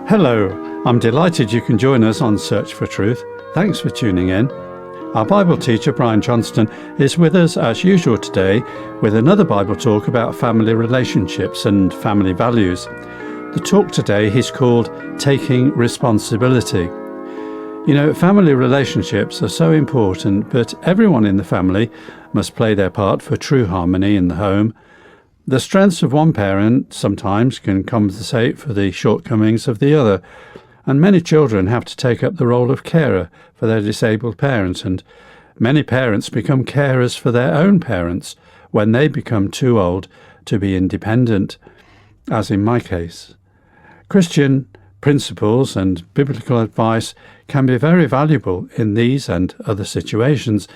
Hello, I'm delighted you can join us on Search for Truth. Thanks for tuning in. Our Bible teacher, Brian Johnston, is with us as usual today with another Bible talk about family relationships and family values. The talk today he's called Taking Responsibility. You know, family relationships are so important, but everyone in the family must play their part for true harmony in the home. The strengths of one parent sometimes can compensate for the shortcomings of the other, and many children have to take up the role of carer for their disabled parents, and many parents become carers for their own parents when they become too old to be independent, as in my case. Christian principles and biblical advice can be very valuable in these and other situations,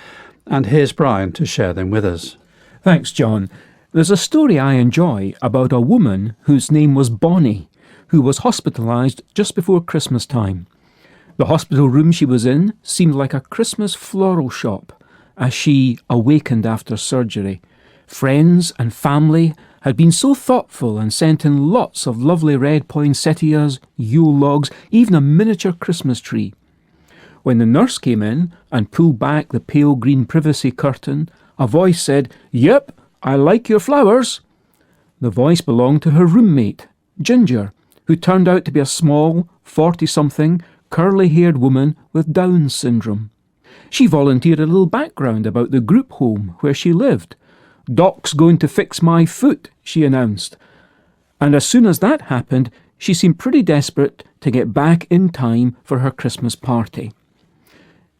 and here's Brian to share them with us. Thanks, John. There's a story I enjoy about a woman whose name was Bonnie, who was hospitalised just before Christmas time. The hospital room she was in seemed like a Christmas floral shop as she awakened after surgery. Friends and family had been so thoughtful and sent in lots of lovely red poinsettias, Yule logs, even a miniature Christmas tree. When the nurse came in and pulled back the pale green privacy curtain, a voice said, "Yep, I like your flowers." The voice belonged to her roommate, Ginger, who turned out to be a small, 40-something, curly-haired woman with Down syndrome. She volunteered a little background about the group home where she lived. "Doc's going to fix my foot," she announced. And as soon as that happened, she seemed pretty desperate to get back in time for her Christmas party.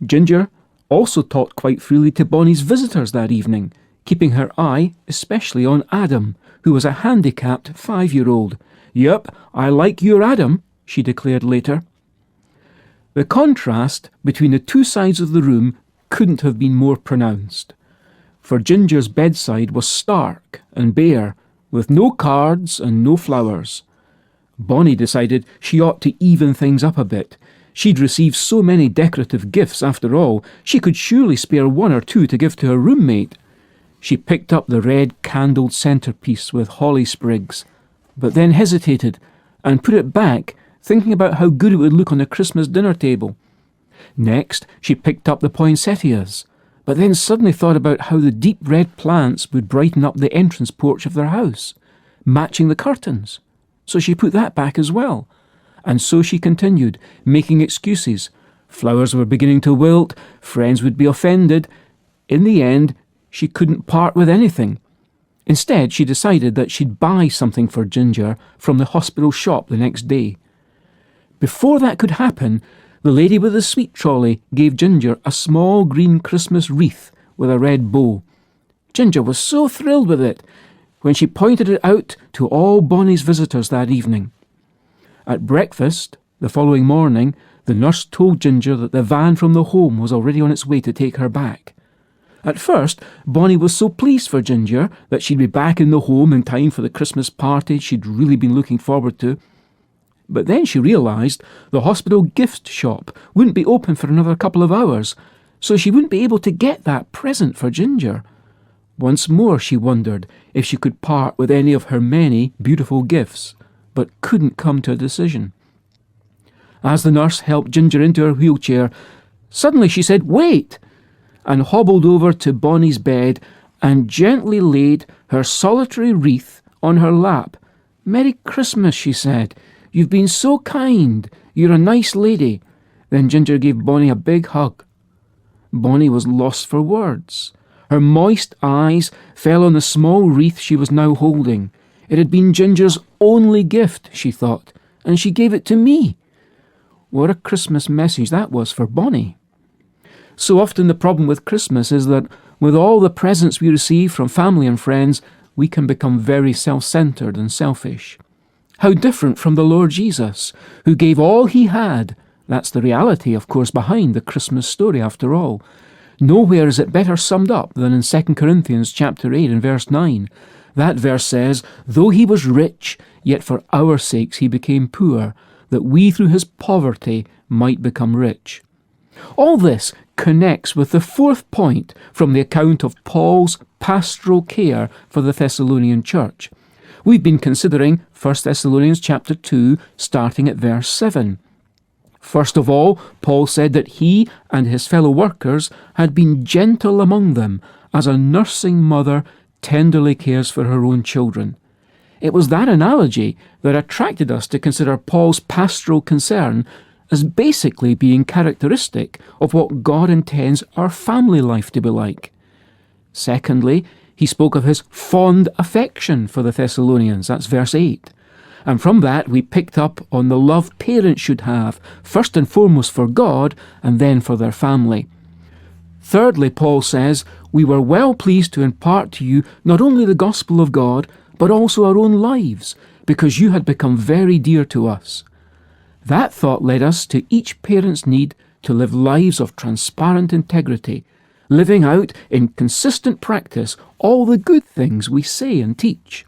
Ginger also talked quite freely to Bonnie's visitors that evening, keeping her eye especially on Adam, who was a handicapped 5-year-old. "Yup, I like your Adam," she declared later. The contrast between the two sides of the room couldn't have been more pronounced. For Ginger's bedside was stark and bare, with no cards and no flowers. Bonnie decided she ought to even things up a bit. She'd received so many decorative gifts after all, she could surely spare one or two to give to her roommate. She picked up the red candled centrepiece with holly sprigs, but then hesitated and put it back, thinking about how good it would look on the Christmas dinner table. Next, she picked up the poinsettias, but then suddenly thought about how the deep red plants would brighten up the entrance porch of their house, matching the curtains. So she put that back as well. And so she continued, making excuses. Flowers were beginning to wilt, friends would be offended. In the end, she couldn't part with anything. Instead, she decided that she'd buy something for Ginger from the hospital shop the next day. Before that could happen, the lady with the sweet trolley gave Ginger a small green Christmas wreath with a red bow. Ginger was so thrilled with it when she pointed it out to all Bonnie's visitors that evening. At breakfast the following morning, the nurse told Ginger that the van from the home was already on its way to take her back. At first, Bonnie was so pleased for Ginger that she'd be back in the home in time for the Christmas party she'd really been looking forward to. But then she realised the hospital gift shop wouldn't be open for another couple of hours, so she wouldn't be able to get that present for Ginger. Once more she wondered if she could part with any of her many beautiful gifts, but couldn't come to a decision. As the nurse helped Ginger into her wheelchair, suddenly she said, "Wait!" and hobbled over to Bonnie's bed and gently laid her solitary wreath on her lap. "Merry Christmas," she said. "You've been so kind. You're a nice lady." Then Ginger gave Bonnie a big hug. Bonnie was lost for words. Her moist eyes fell on the small wreath she was now holding. It had been Ginger's only gift, she thought, and she gave it to me. What a Christmas message that was for Bonnie. So often the problem with Christmas is that with all the presents we receive from family and friends, we can become very self-centred and selfish. How different from the Lord Jesus, who gave all he had. That's the reality, of course, behind the Christmas story after all. Nowhere is it better summed up than in 2 Corinthians chapter 8 and verse 9. That verse says, "Though he was rich, yet for our sakes he became poor, that we through his poverty might become rich." All this connects with the fourth point from the account of Paul's pastoral care for the Thessalonian church. We've been considering 1 Thessalonians chapter 2, starting at verse 7. First of all, Paul said that he and his fellow workers had been gentle among them, as a nursing mother tenderly cares for her own children. It was that analogy that attracted us to consider Paul's pastoral concern as basically being characteristic of what God intends our family life to be like. Secondly, he spoke of his fond affection for the Thessalonians. That's verse 8. And from that we picked up on the love parents should have, first and foremost for God, and then for their family. Thirdly, Paul says, we were well pleased to impart to you not only the gospel of God, but also our own lives, because you had become very dear to us. That thought led us to each parent's need to live lives of transparent integrity, living out in consistent practice all the good things we say and teach.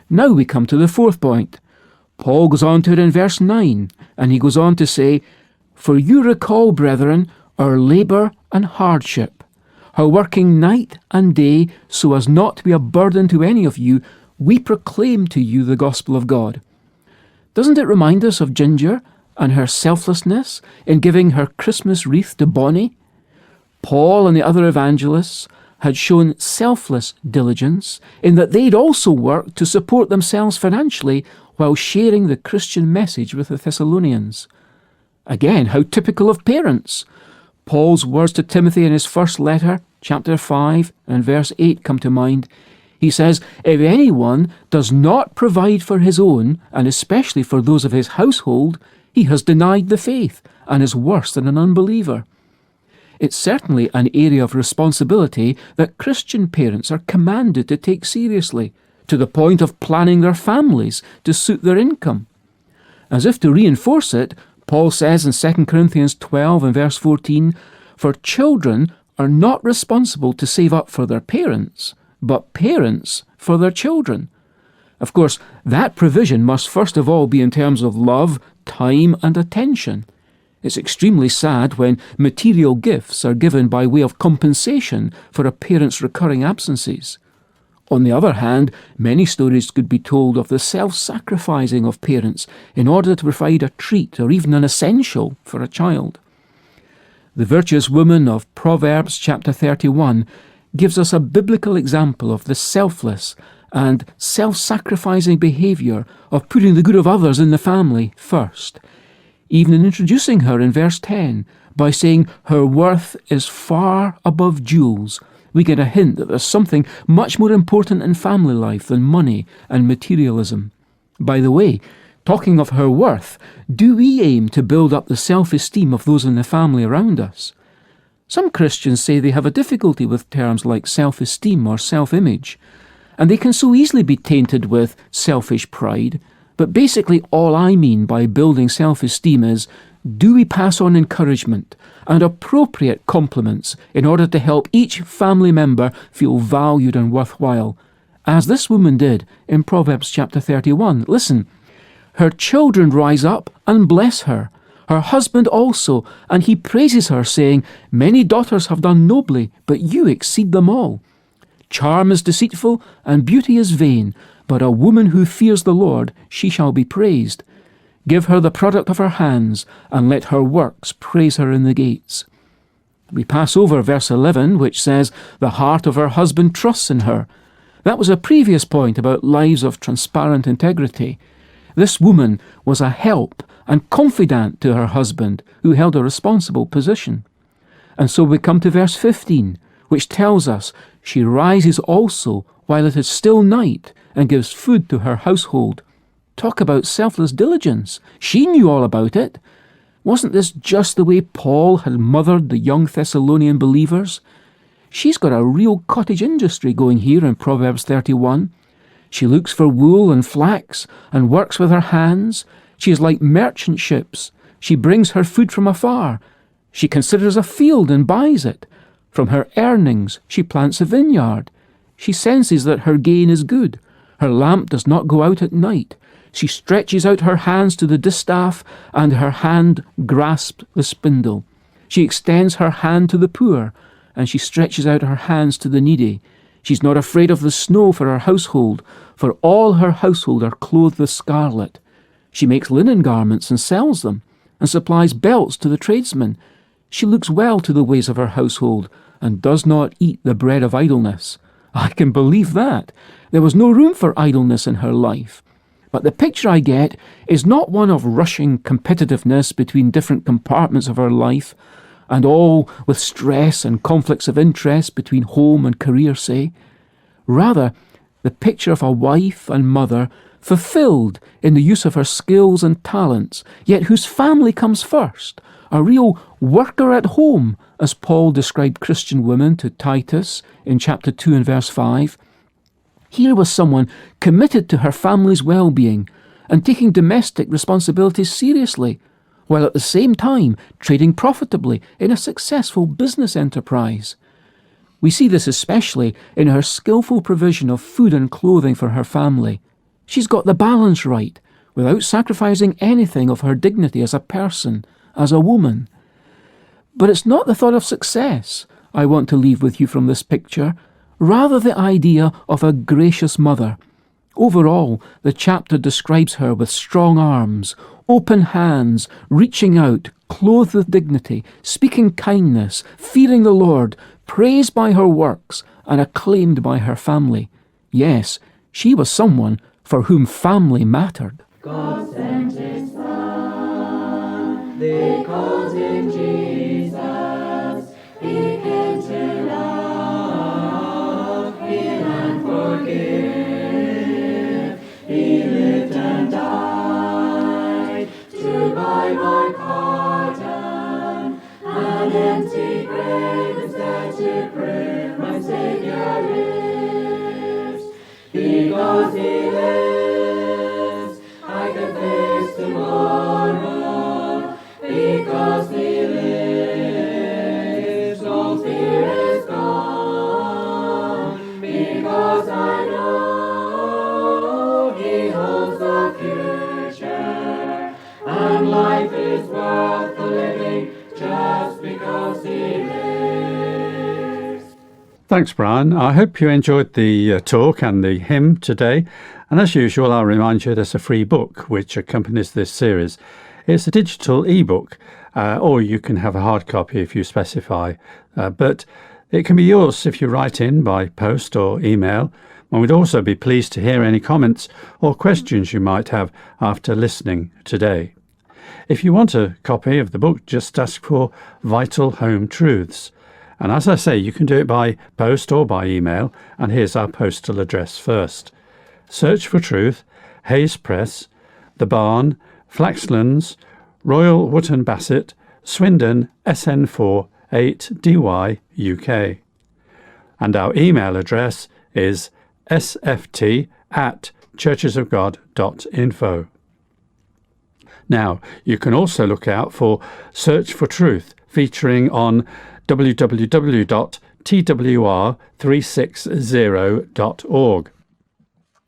Now we come to the fourth point. Paul goes on to it in verse 9, and he goes on to say, For you recall, brethren, our labour and hardship, how working night and day so as not to be a burden to any of you, we proclaim to you the gospel of God. Doesn't it remind us of Ginger and her selflessness in giving her Christmas wreath to Bonnie? Paul and the other evangelists had shown selfless diligence in that they'd also worked to support themselves financially while sharing the Christian message with the Thessalonians. Again, how typical of parents. Paul's words to Timothy in his first letter, chapter 5 and verse 8 come to mind. He says, If anyone does not provide for his own, and especially for those of his household, he has denied the faith and is worse than an unbeliever. It's certainly an area of responsibility that Christian parents are commanded to take seriously, to the point of planning their families to suit their income. As if to reinforce it, Paul says in 2 Corinthians 12 and verse 14, For children are not responsible to save up for their parents, but parents for their children. Of course, that provision must first of all be in terms of love, time and attention. It's extremely sad when material gifts are given by way of compensation for a parent's recurring absences. On the other hand, many stories could be told of the self-sacrificing of parents in order to provide a treat or even an essential for a child. The virtuous woman of Proverbs chapter 31 gives us a biblical example of the selfless and self-sacrificing behaviour of putting the good of others in the family first, even in introducing her in verse 10 by saying her worth is far above jewels. We get a hint that there's something much more important in family life than money and materialism. By the way, talking of her worth, do we aim to build up the self-esteem of those in the family around us? Some Christians say they have a difficulty with terms like self-esteem or self-image, and they can so easily be tainted with selfish pride. But basically all I mean by building self-esteem is, do we pass on encouragement and appropriate compliments in order to help each family member feel valued and worthwhile, as this woman did in Proverbs chapter 31. Listen, her children rise up and bless her, her husband also, and he praises her, saying, Many daughters have done nobly, but you exceed them all. Charm is deceitful, and beauty is vain, but a woman who fears the Lord, she shall be praised. Give her the product of her hands, and let her works praise her in the gates. We pass over verse 11, which says, The heart of her husband trusts in her. That was a previous point about lives of transparent integrity. This woman was a help and confidant to her husband, who held a responsible position. And so we come to verse 15, which tells us she rises also while it is still night and gives food to her household. Talk about selfless diligence. She knew all about it. Wasn't this just the way Paul had mothered the young Thessalonian believers? She's got a real cottage industry going here in Proverbs 31. She looks for wool and flax and works with her hands. She is like merchant ships. She brings her food from afar. She considers a field and buys it. From her earnings she plants a vineyard. She senses that her gain is good. Her lamp does not go out at night. She stretches out her hands to the distaff, and her hand grasps the spindle. She extends her hand to the poor, and she stretches out her hands to the needy. She's not afraid of the snow for her household, for all her household are clothed with scarlet. She makes linen garments and sells them, and supplies belts to the tradesmen. She looks well to the ways of her household, and does not eat the bread of idleness. I can believe that. There was no room for idleness in her life. But the picture I get is not one of rushing competitiveness between different compartments of her life, and all with stress and conflicts of interest between home and career, say. Rather, the picture of a wife and mother fulfilled in the use of her skills and talents, yet whose family comes first, a real worker at home, as Paul described Christian women to Titus in chapter 2 and verse 5. Here was someone committed to her family's well-being and taking domestic responsibilities seriously, while at the same time trading profitably in a successful business enterprise. We see this especially in her skillful provision of food and clothing for her family. She's got the balance right, without sacrificing anything of her dignity as a person, as a woman. But it's not the thought of success I want to leave with you from this picture, rather the idea of a gracious mother. Overall, the chapter describes her with strong arms, open hands, reaching out, clothed with dignity, speaking kindness, fearing the Lord, praised by her works, and acclaimed by her family. Yes, she was someone for whom family mattered. God sent his Son, they called him Jesus. He came to love, heal and forgive. He lived and died to buy my pardon. An empty grave is there to prove my Savior lives. Because he lives, I can face tomorrow. Because he lives, all fear is gone. Because I know he holds the future, and life is worth the living just because he lives. Thanks, Brian. I hope you enjoyed the talk and the hymn today. And as usual, I'll remind you there's a free book which accompanies this series. It's a digital ebook, or you can have a hard copy if you specify. But it can be yours if you write in by post or email. And we'd also be pleased to hear any comments or questions you might have after listening today. If you want a copy of the book, just ask for Vital Home Truths. And as I say, you can do it by post or by email, and here's our postal address first. Search for Truth, Hayes Press, The Barn, Flaxlands, Royal Wootton Bassett, Swindon, SN4 8DY, UK. And our email address is sft@churchesofgod.info. Now, you can also look out for Search for Truth, featuring on www.twr360.org.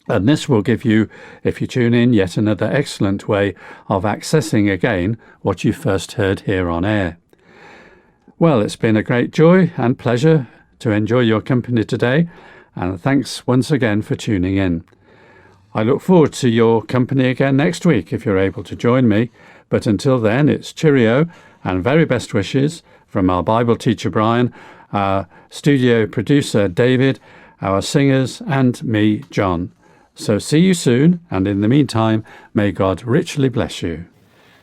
And this will give you, if you tune in, yet another excellent way of accessing again what you first heard here on air. Well, it's been a great joy and pleasure to enjoy your company today, and thanks once again for tuning in. I look forward to your company again next week if you're able to join me, but until then, it's cheerio and very best wishes from our Bible teacher Brian, our studio producer David, our singers, and me, John. So see you soon, and in the meantime, may God richly bless you.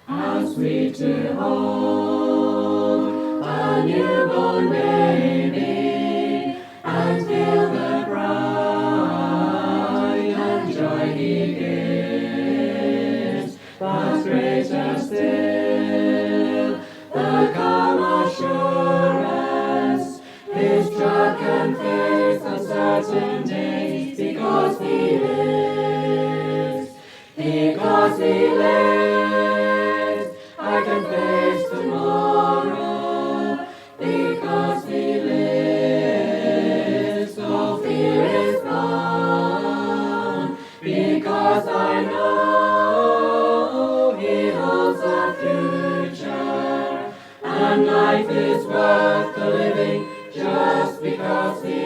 How sweet to hold a newborn baby and feel the pride and joy he gives. But greater still, the calm assurance his child can face uncertain days, because he lives. Because he lives, I can face tomorrow. Because he lives, all fear is gone. Because I know he holds the future, and life is worth the living just because he